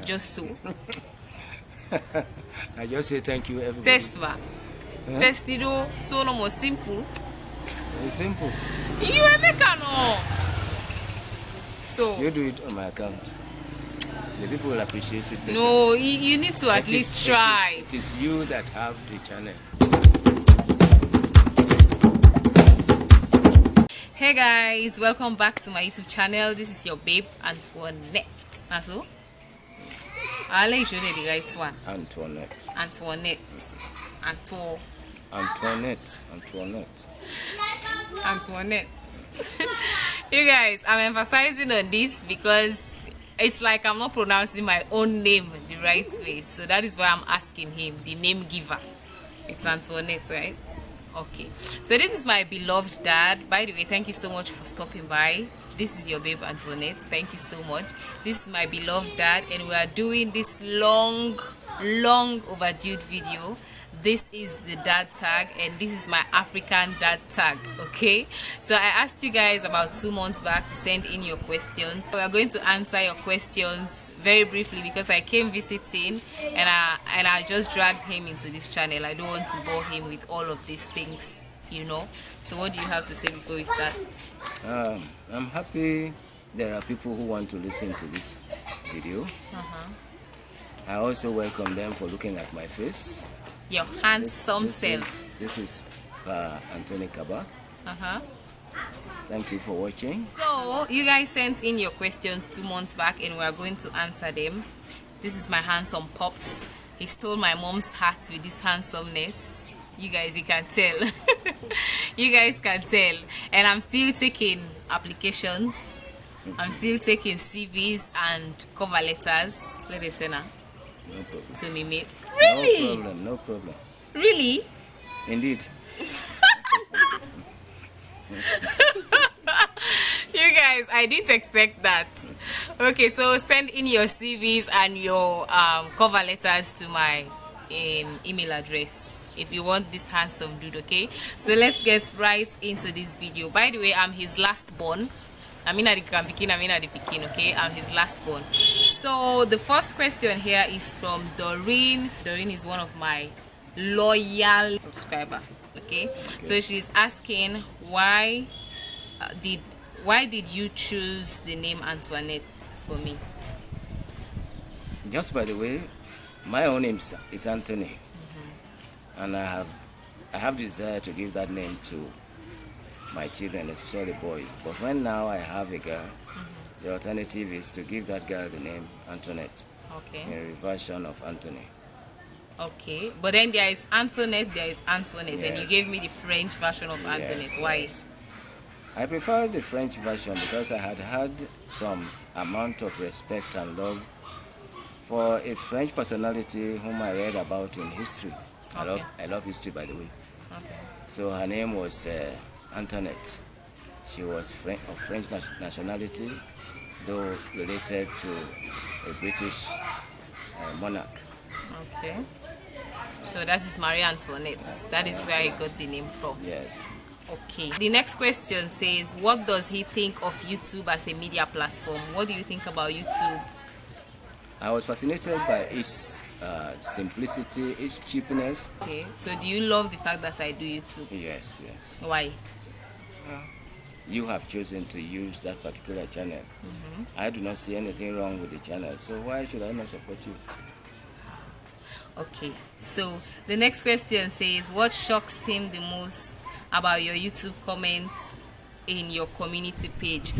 just so. I just say thank you, everybody. Test ba. Test it so no more simple. It's simple. You make no. So You do it on my account. The people will appreciate it better. no, you need to at least try. It is you that have the channel. Hey guys, welcome back to my YouTube channel. This is your babe Antoinette. So I'll let you show the right one. Antoinette. You guys, I'm emphasizing on this because it's like I'm not pronouncing my own name the right way. So that is why I'm asking him, the name giver. It's Antoinette, right? Okay. So this is my beloved dad. By the way, thank you so much for stopping by. This is your babe Antoinette. Thank you so much. This is my beloved dad, and we are doing this long overdue video. This is the dad tag, and this is my African dad tag. Okay, so I asked you guys about 2 months back to send in your questions. We are going to answer your questions very briefly because I came visiting and I just dragged him into this channel. I don't want to bore him with all of these things, you know. So what do you have to say before we start? I'm happy there are people who want to listen to this video. I also welcome them for looking at my face. Your handsome self. This is Anthony Kaba. Thank you for watching. So you guys sent in your questions 2 months back and we are going to answer them. This is my handsome pops. He stole my mom's heart with this handsomeness. You guys, you can tell. You guys can tell. And I'm still taking applications. I'm still taking CVs and cover letters. Let me say now. No problem. To me, mate. Really? No problem. Really? Indeed. You guys, I didn't expect that. Okay, so send in your CVs and your cover letters to my email address if you want this handsome dude. Okay, so let's get right into this video. By the way, I'm his last born. I'm in the Pekin, okay? I'm his last born. So the first question here is from Doreen. Doreen is one of my loyal subscriber. Okay, so she's asking why did you choose the name Antoinette for me? Just by the way, my own name is Anthony, and I have desire to give that name to my children, especially boys. But when now I have a girl, the alternative is to give that girl the name Antoinette. Okay. In a version of Anthony. Okay, but then there is Antoinette, there is Antoinette, Yes. and you gave me the French version of Antoinette. Yes, Why? yes. I prefer the French version because I had some amount of respect and love for a French personality whom I read about in history. Okay. I love history, by the way. Okay. So her name was Antoinette. She was of French nationality, though related to a British monarch. Okay. So that is Marie Antoinette. That is where I got the name from. Yes. Okay. The next question says, what does he think of YouTube as a media platform? What do you think about YouTube? I was fascinated by its simplicity, its cheapness. Okay. So do you love the fact that I do YouTube? Yes. Why? You have chosen to use that particular channel. I do not see anything wrong with the channel, so why should I not support you? Okay, so the next question says, what shocks him the most about your YouTube comments in your community page?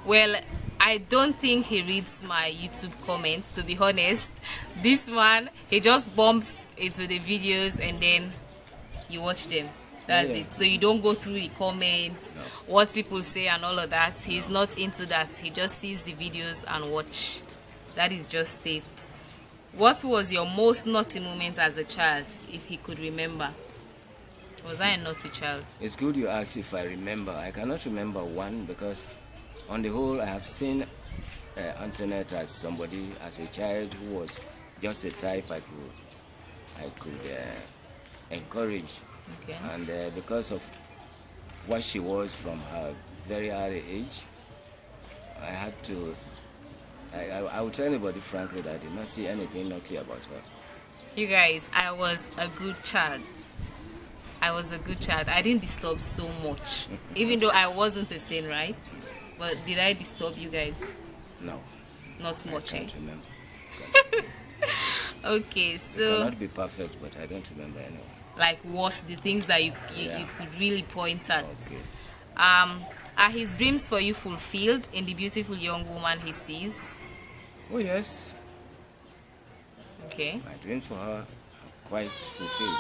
Well, I don't think he reads my YouTube comments, to be honest. This man, he just bumps into the videos and then you watch them. That's it. So you don't go through the comments, what people say and all of that. He's not into that. He just sees the videos and watch. That is just it. What was your most naughty moment as a child, if he could remember? Was I a naughty child? It's good you ask if I remember. I cannot remember one because on the whole I have seen Antoinette as somebody, as a child who was just a type I could encourage. Okay. And because of what she was from her very early age, I had to I will tell anybody frankly that I did not see anything naughty about her. You guys, I was a good child. I was a good child. I didn't disturb so much. Even though I wasn't a saint, right? But did I disturb you guys? No. Not much, I eh? can't remember. Okay, It so cannot be perfect, but I don't remember anyway. like what's the things that you Yeah. could really point at? Okay. Are his dreams for you fulfilled in the beautiful young woman he sees? Oh yes, Okay. my dreams for her are quite fulfilled.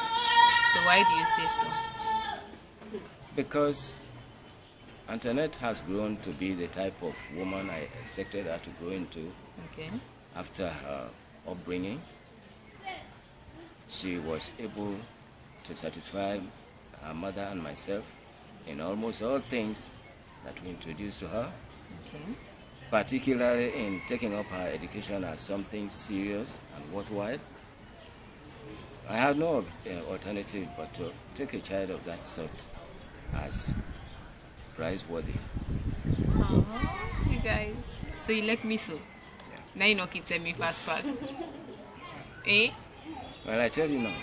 So why do you say so? Because Antoinette has grown to be the type of woman I expected her to grow into Okay. after her upbringing. She was able to satisfy her mother and myself in almost all things that we introduced to her, Okay. particularly in taking up her education as something serious and worthwhile. I had no alternative but to take a child of that sort as prize-worthy. You guys. So you like me so? Yeah. Now you know can tell me fast. Eh? Well, I tell you now.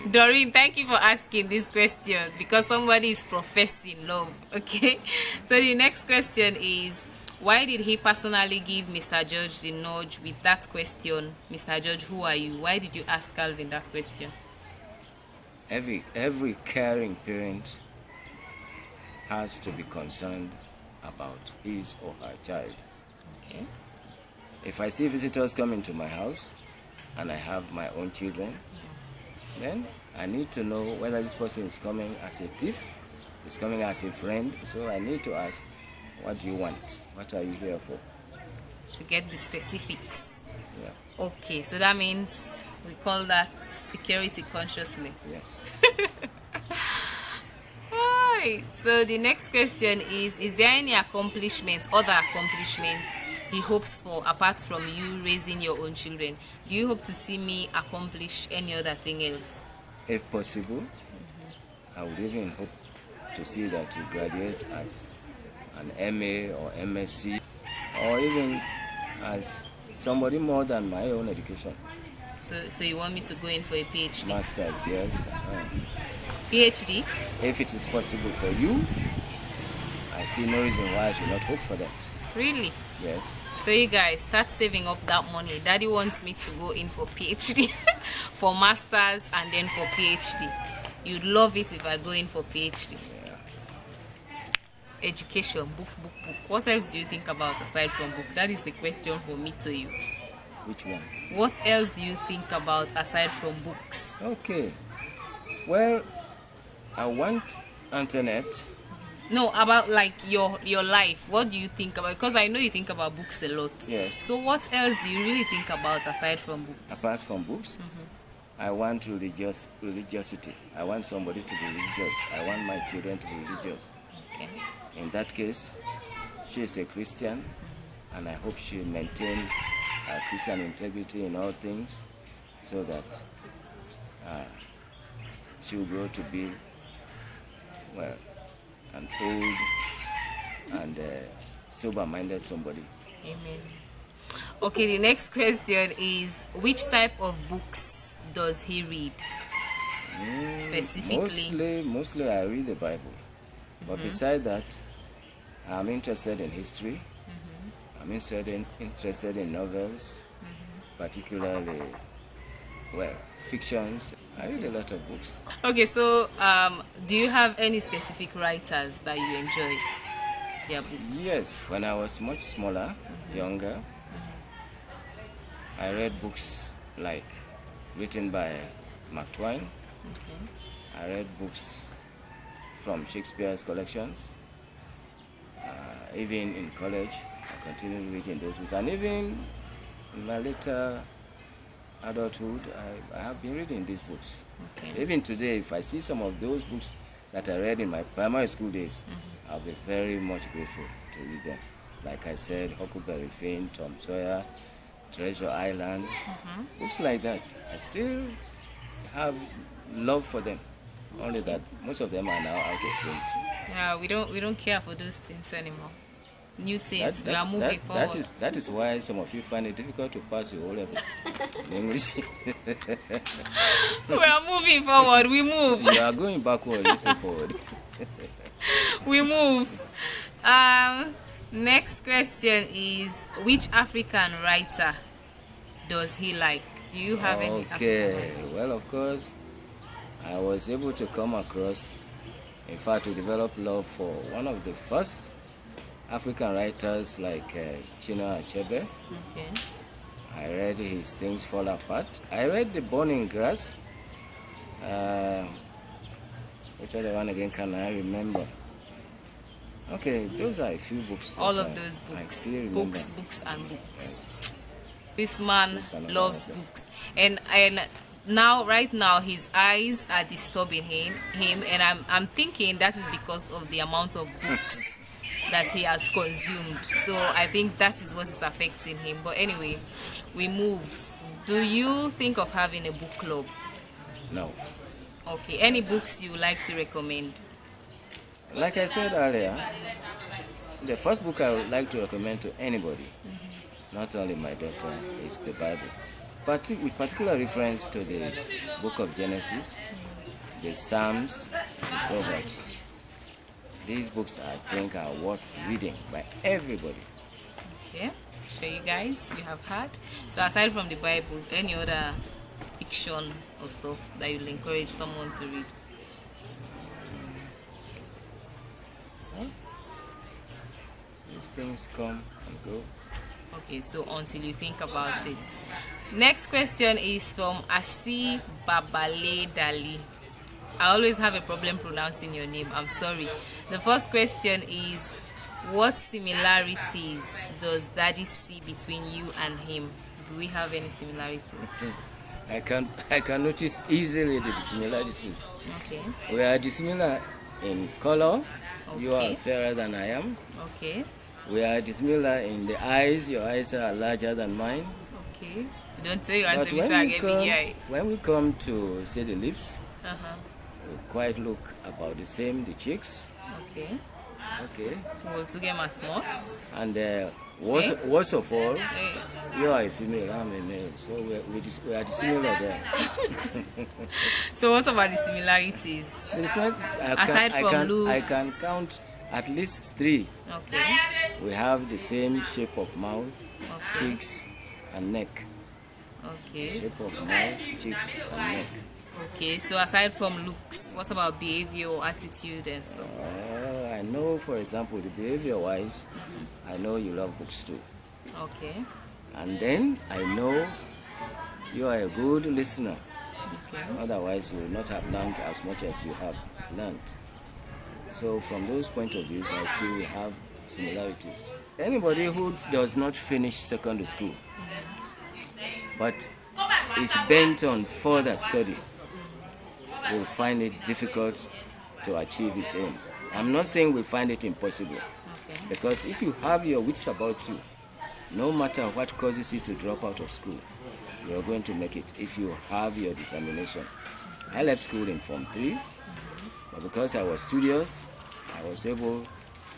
Doreen, thank you for asking this question because somebody is professing love. Okay. So the next question is, why did he personally give Mr. George the nudge with that question? Mr. George, who are you? Why did you ask Calvin that question? Every caring parent has to be concerned about his or her child. Okay. If I see visitors come into my house and I have my own children, then I need to know whether this person is coming as a thief, is coming as a friend. So I need to ask, what do you want? What are you here for? To get the specifics. Yeah. Okay, so that means we call that security consciousness. Yes. Right. So the next question is there any other accomplishment he hopes for apart from you raising your own children? Do you hope to see me accomplish any other thing else? If possible, I would even hope to see that you graduate as an MA or MSc, or even as somebody more than my own education. So you want me to go in for a PhD? Masters, yes. PhD? If it is possible for you, I see no reason why I should not hope for that. Really? Yes. So you guys start saving up that money. Daddy wants me to go in for PhD, for masters and then for PhD. You'd love it if I go in for PhD. Yeah. Education, book. What else do you think about aside from book? That is the question for me to you. Which one? What else do you think about aside from books? Okay. Well, I want Antoinette. No, about like your life. What do you think about? Because I know you think about books a lot. Yes. So what else do you really think about aside from books? Apart from books, I want religiosity. I want somebody to be religious. I want my children to be religious. Okay. In that case, she is a Christian, and I hope she maintain her Christian integrity in all things, so that she will grow to be, well, an old and sober-minded somebody. Amen. Okay, the next question is, which type of books does he read? Specifically? Mostly I read the Bible. But besides that, I'm interested in history. I'm interested in novels, particularly, well, fictions. I read a lot of books. Okay, so do you have any specific writers that you enjoy their books? Yes, when I was much smaller, younger, I read books like written by Mark Twain. I read books from Shakespeare's collections. Even in college, I continued reading those books. And even in my later adulthood, I have been reading these books. Okay. Even today, if I see some of those books that I read in my primary school days, I'll be very much grateful to read them. Like I said, Huckleberry Finn, Tom Sawyer, Treasure Island, books like that. I still have love for them. Only that most of them are now out of print. Yeah, we don't care for those things anymore. New things. We are moving forward. That is why some of you find it difficult to pass your O level in English. We are moving forward. We move. You are going backward, listen forward. We move. Next question is, which African writer does he like? Do you have any African writer? Well, of course, I was able to come across, in fact, to develop love for one of the first African writers like Chinua Achebe. Okay. I read his Things Fall Apart. I read The Burning Grass. Which other one again can I remember? Okay, those are a few books. All of those books. I still remember. Books and books. Yes. This man loves books. And now, right now, his eyes are disturbing him, and I'm thinking that is because of the amount of books that he has consumed. So I think that is what is affecting him. But anyway, we move. Do you think of having a book club? No. Okay. Any books you would like to recommend? Like I said earlier, the first book I would like to recommend to anybody, not only my daughter, is the Bible. But with particular reference to the book of Genesis, the Psalms, the Proverbs. These books, I think, are worth reading by everybody. Okay. So you guys, you have heard. So aside from the Bible, any other fiction or stuff that you'll encourage someone to read? These things come and go. Okay, so until you think about it. Next question is from Asi Babale Dali. I always have a problem pronouncing your name. I'm sorry. The first question is, what similarities does Daddy see between you and him? Do we have any similarities? I can notice easily the similarities. Okay. We are dissimilar in color. Okay. You are fairer than I am. Okay. We are dissimilar in the eyes. Your eyes are larger than mine. Okay. Don't say you want But to be big. when we come to say the lips, Uh-huh. we quite look about the same. The cheeks. Okay. Okay. We'll to get my small. And worst of all, Hey. you are a female, I'm a male, so we are dissimilar there. So what about the similarities? Aside from looks. I can count at least 3. Okay. We have the same shape of mouth, Okay. cheeks, and neck. Okay. Shape of mouth, cheeks, and neck. Okay. So aside from looks, what about behavior, attitude, and stuff? I know, for example, the behavior-wise, I know you love books too. Okay. And then I know you are a good listener. Okay. Otherwise, you would not have learned as much as you have learned. So from those point of views, I see we have similarities. Anybody who does not finish secondary school, but is bent on further study, will find it difficult to achieve his aim. I'm not saying we find it impossible, Okay. because if you have your wits about you, no matter what causes you to drop out of school, you're going to make it if you have your determination. I left school in Form 3, but because I was studious, I was able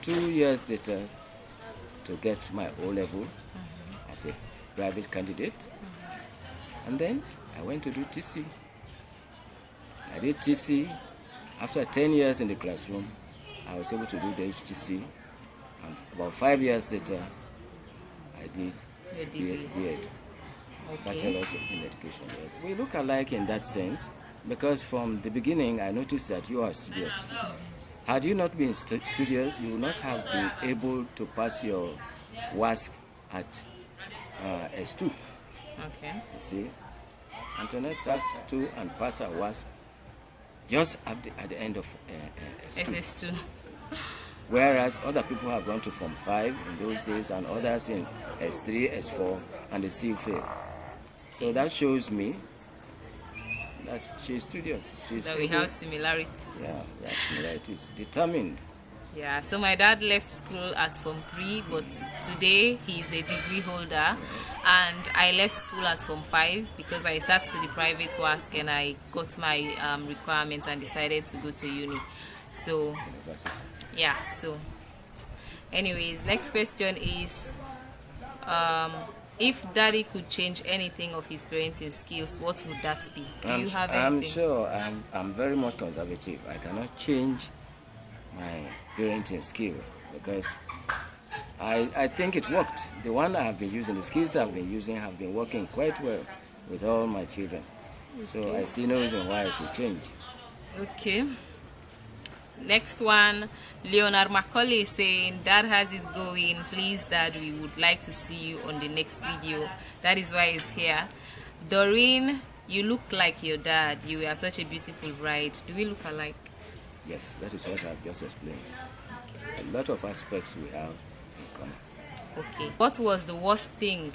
2 years later to get my O level as a private candidate. And then I went to do TC. I did TC. After 10 years in the classroom, I was able to do the HTC. And about 5 years later, I did B.Ed. Okay. Bachelor's in Education. Yes. We look alike in that sense, because from the beginning I noticed that you are studious. Had you not been studious, you would not have been able to pass your WASC at S2. Okay. You see, Antoinette sat 2 and passed her WASC just at the end of S2. SS2. Whereas other people have gone to Form 5 in those days, and others in S3, S4, and they still fail. So that shows me that she's studious. That we have similarities. Yeah, we have similarities. Determined. Yeah, so my dad left school at Form 3, but today he's a degree holder, and I left school at Form 5 because I sat to the private WASC and I got my requirements and decided to go to uni. So University. yeah, so Anyways, next question is, if daddy could change anything of his parenting skills, what would that be? Do you have anything? I'm sure I'm very much conservative. I cannot change my parenting skill because I think it worked. The one I have been using, the skills I've been using have been working quite well with all my children. Okay. So I see no reason why I should change. Okay. Next one, Leonard Macaulay is saying, Dad has it going. Please, Dad, we would like to see you on the next video. That is why he's here. Doreen, you look like your dad. You are such a beautiful bride. Do we look alike? Yes, that is what I've just explained. Okay. A lot of aspects we have in common. Okay. What was the worst thing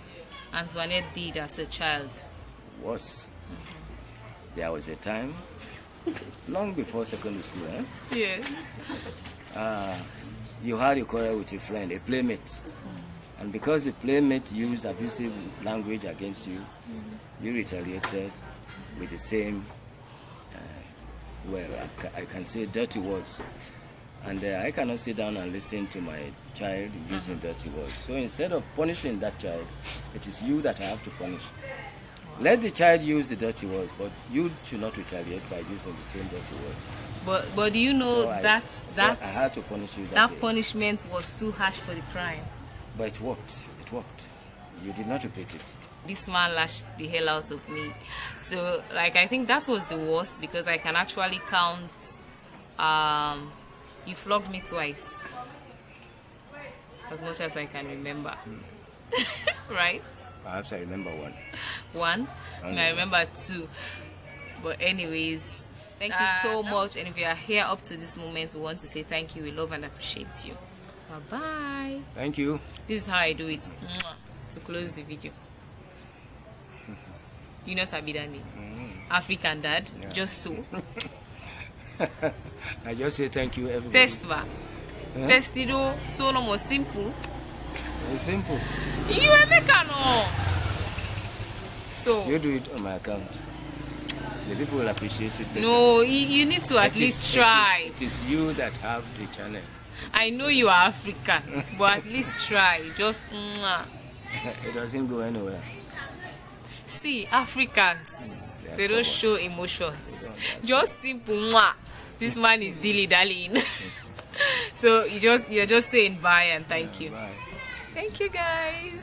Antoinette did as a child? Worst? There was a time, long before secondary school, Yes. You had a quarrel with a friend, a playmate. And because the playmate used abusive language against you, you retaliated with the same, I can say dirty words. And I cannot sit down and listen to my child using dirty words. So instead of punishing that child, it is you that I have to punish. Let the child use the dirty words, but you should not retaliate by using the same dirty words. But do you know so I had to punish you that day. Punishment was too harsh for the crime. But it worked. It worked. You did not repeat it. This man lashed the hell out of me. So, like, I think that was the worst because I can actually count. You flogged me twice, as much as I can remember. Right? Perhaps I remember one. One? And I remember two. But anyways, thank you so much. And if you are here up to this moment, we want to say thank you. We love and appreciate you. Bye-bye. Thank you. This is how I do it. To close the video. You know Sabidani? African dad. Yeah. Just so. I just say thank you, everybody. Test va. Testido, so no more simple. It's simple. You make no. So you do it on my account. The people will appreciate it better. No, you need to at least try. It is you that have the channel. I know you are African, but at least try. Just it doesn't go anywhere. See, Africans, they don't show emotions. Just simple. This man is dilly-dallying. So you're just saying bye and thank you. Bye. Thank you, guys.